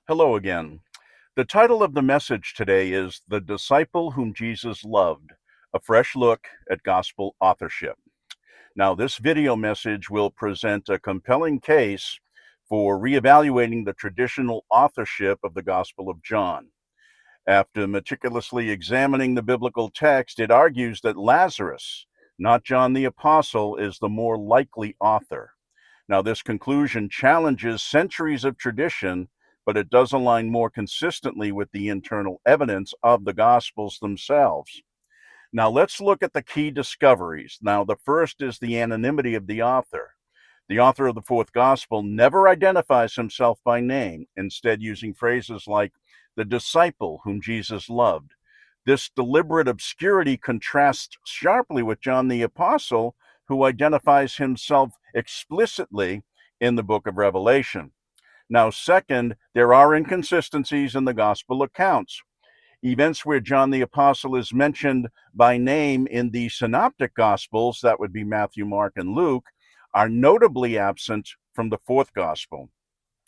Hello again. The title of the message today is The Disciple Whom Jesus Loved, a fresh look at gospel authorship. Now, this video message will present a compelling case for reevaluating the traditional authorship of the Gospel of John. After meticulously examining the biblical text, it argues that Lazarus, not John the Apostle, is the more likely author. Now, this conclusion challenges centuries of tradition, but it does align more consistently with the internal evidence of the Gospels themselves. Now, let's look at the key discoveries. Now, the first is the anonymity of the author. The author of the fourth Gospel never identifies himself by name, instead, using phrases like the disciple whom Jesus loved. This deliberate obscurity contrasts sharply with John the Apostle, who identifies himself explicitly in the book of Revelation. Now, second, there are inconsistencies in the gospel accounts. Events where John the Apostle is mentioned by name in the synoptic gospels, that would be Matthew, Mark, and Luke, are notably absent from the fourth gospel.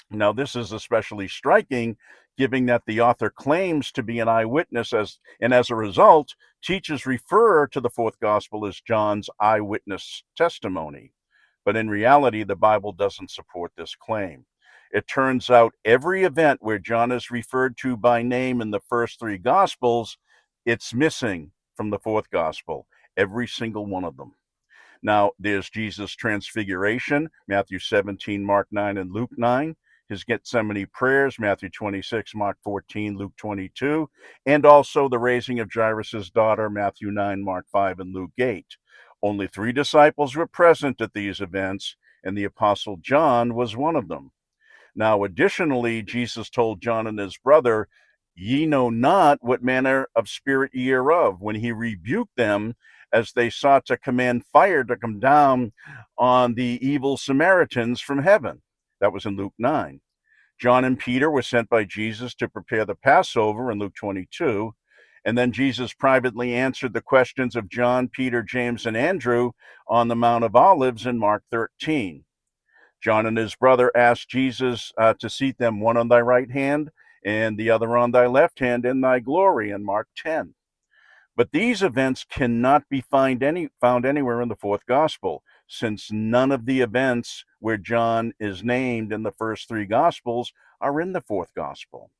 Now, this is especially striking, given that the author claims to be an eyewitness, and as a result, teachers refer to the fourth gospel as John's eyewitness testimony. But in reality, the Bible doesn't support this claim. It turns out every event where John is referred to by name in the first three gospels, it's missing from the fourth gospel, every single one of them. Now, there's Jesus' transfiguration, Matthew 17, Mark 9, and Luke 9. His Gethsemane prayers, Matthew 26, Mark 14, Luke 22. And also the raising of Jairus' daughter, Matthew 9, Mark 5, and Luke 8. Only 3 disciples were present at these events, and the Apostle John was one of them. Now, additionally, Jesus told John and his brother, "Ye know not what manner of spirit ye are of," when he rebuked them as they sought to command fire to come down on the evil Samaritans from heaven. That was in Luke 9. John and Peter were sent by Jesus to prepare the Passover in Luke 22. And then Jesus privately answered the questions of John, Peter, James, and Andrew on the Mount of Olives in Mark 13. John and his brother asked Jesus to seat them, one on thy right hand and the other on thy left hand, in thy glory, in Mark 10. But these events cannot be found anywhere in the fourth gospel, since none of the events where John is named in the first three gospels are in the fourth gospel.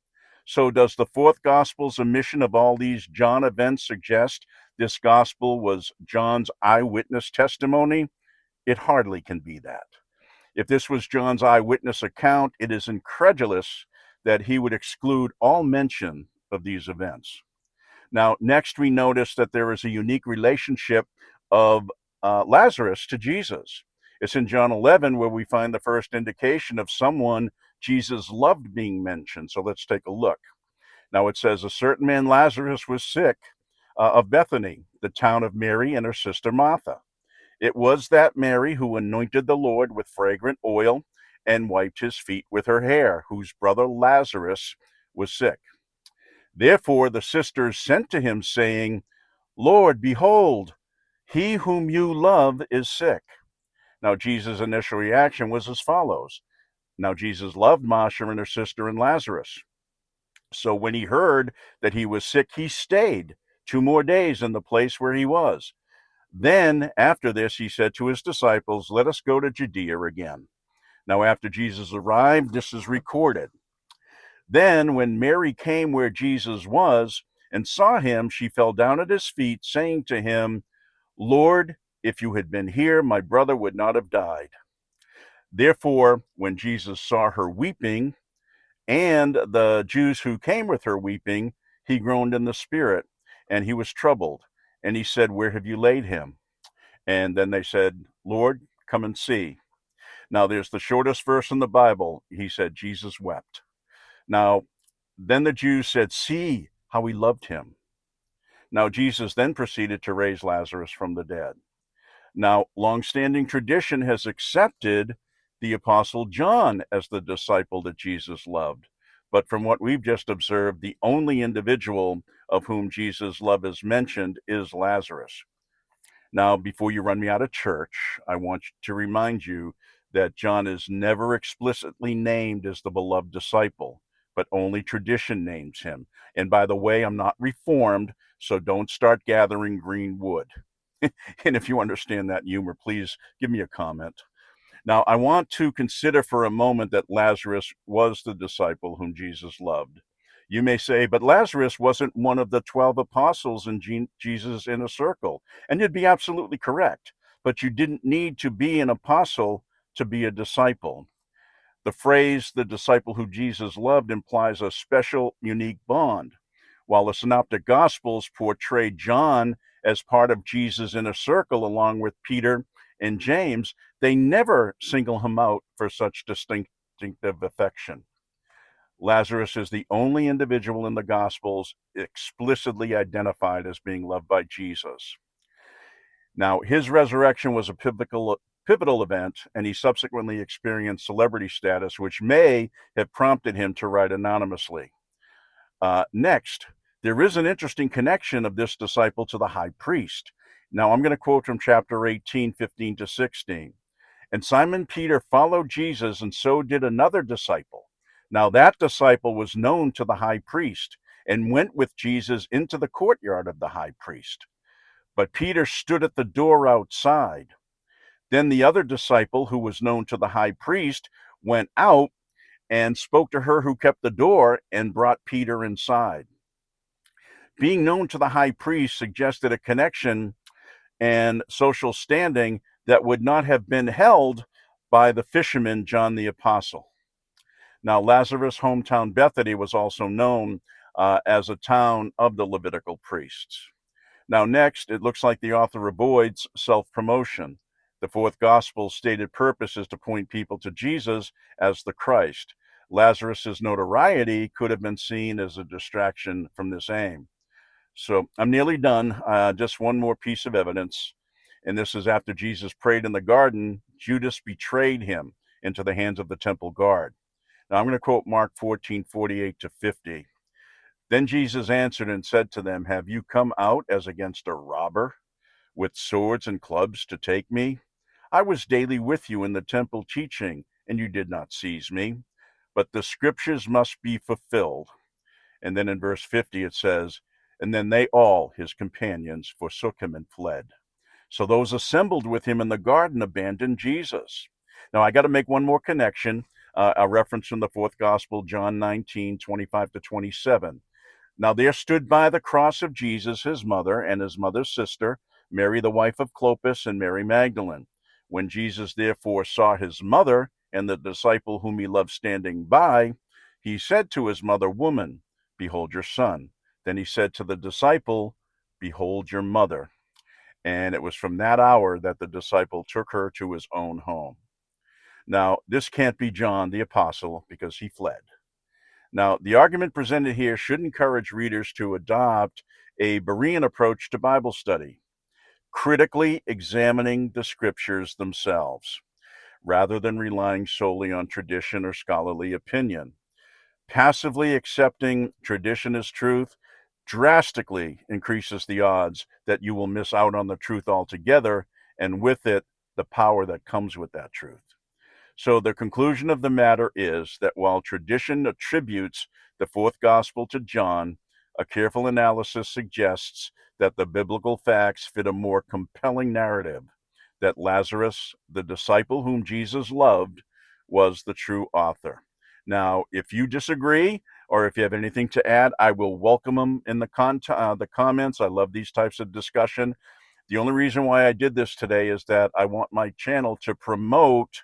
So does the fourth gospel's omission of all these John events suggest this gospel was John's eyewitness testimony? It hardly can be that. If this was John's eyewitness account, it is incredulous that he would exclude all mention of these events. Now, next we notice that there is a unique relationship of Lazarus to Jesus. It's in John 11 where we find the first indication of someone Jesus loved being mentioned. So let's take a look. Now it says, a certain man Lazarus was sick of Bethany, the town of Mary and her sister Martha. It was that Mary who anointed the Lord with fragrant oil and wiped his feet with her hair, whose brother Lazarus was sick. Therefore the sisters sent to him, saying, Lord, behold, he whom you love is sick. Now Jesus' initial reaction was as follows. Now Jesus loved Martha and her sister and Lazarus. So when he heard that he was sick, he stayed 2 more days in the place where he was. Then, after this, he said to his disciples, let us go to Judea again. Now, after Jesus arrived, this is recorded. Then, when Mary came where Jesus was and saw him, she fell down at his feet, saying to him, Lord, if you had been here, my brother would not have died. Therefore, when Jesus saw her weeping, and the Jews who came with her weeping, he groaned in the spirit, and he was troubled. And he said, where have you laid him? And then they said, Lord, come and see. Now, there's the shortest verse in the Bible. He said, Jesus wept. Now, then the Jews said, see how he loved him. Now, Jesus then proceeded to raise Lazarus from the dead. Now, longstanding tradition has accepted the Apostle John as the disciple that Jesus loved. But from what we've just observed, the only individual of whom Jesus' love is mentioned is Lazarus. Now, before you run me out of church, I want to remind you that John is never explicitly named as the beloved disciple, but only tradition names him. And by the way, I'm not reformed, so don't start gathering green wood. And if you understand that humor, please give me a comment. Now, I want to consider for a moment that Lazarus was the disciple whom Jesus loved. You may say, but Lazarus wasn't one of the 12 apostles in Jesus' inner circle. And you'd be absolutely correct. But you didn't need to be an apostle to be a disciple. The phrase, the disciple who Jesus loved, implies a special, unique bond. While the Synoptic Gospels portray John as part of Jesus' inner circle along with Peter and James, they never single him out for such distinctive affection. Lazarus is the only individual in the Gospels explicitly identified as being loved by Jesus. Now, his resurrection was a pivotal event, and he subsequently experienced celebrity status, which may have prompted him to write anonymously. Next, there is an interesting connection of this disciple to the high priest. Now, I'm going to quote from chapter 18, 15 to 16. And Simon Peter followed Jesus, and so did another disciple. Now, that disciple was known to the high priest and went with Jesus into the courtyard of the high priest. But Peter stood at the door outside. Then the other disciple, who was known to the high priest, went out and spoke to her who kept the door and brought Peter inside. Being known to the high priest suggested a connection and social standing that would not have been held by the fisherman John the Apostle. Now, Lazarus' hometown Bethany was also known as a town of the Levitical priests. Now, next, it looks like the author avoids self-promotion. The fourth gospel's stated purpose is to point people to Jesus as the Christ. Lazarus' notoriety could have been seen as a distraction from this aim. So I'm nearly done. Just one more piece of evidence. And this is after Jesus prayed in the garden, Judas betrayed him into the hands of the temple guard. Now I'm going to quote Mark 14:48 to 50. Then Jesus answered and said to them, have you come out as against a robber with swords and clubs to take me? I was daily with you in the temple teaching, and you did not seize me. But the scriptures must be fulfilled. And then in verse 50 it says, and then they all, his companions, forsook him and fled. So those assembled with him in the garden abandoned Jesus. Now I got to make one more connection, a reference from the fourth gospel, John 19:25 to 27. Now there stood by the cross of Jesus his mother and his mother's sister, Mary the wife of Clopas, and Mary Magdalene. When Jesus therefore saw his mother and the disciple whom he loved standing by, he said to his mother, woman, behold your son. Then he said to the disciple, behold your mother. And it was from that hour that the disciple took her to his own home. Now, this can't be John the apostle because he fled. Now, the argument presented here should encourage readers to adopt a Berean approach to Bible study, critically examining the scriptures themselves, rather than relying solely on tradition or scholarly opinion. Passively accepting tradition as truth drastically increases the odds that you will miss out on the truth altogether, and with it, the power that comes with that truth. So the conclusion of the matter is that while tradition attributes the fourth gospel to John, a careful analysis suggests that the biblical facts fit a more compelling narrative, that Lazarus, the disciple whom Jesus loved, was the true author. Now, if you disagree, or if you have anything to add, I will welcome them in the comments. I love these types of discussion. The only reason why I did this today is that I want my channel to promote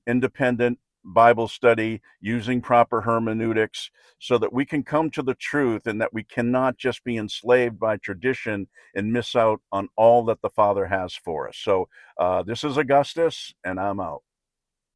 independent Bible study using proper hermeneutics so that we can come to the truth and that we cannot just be enslaved by tradition and miss out on all that the Father has for us. So this is Augustus, and I'm out.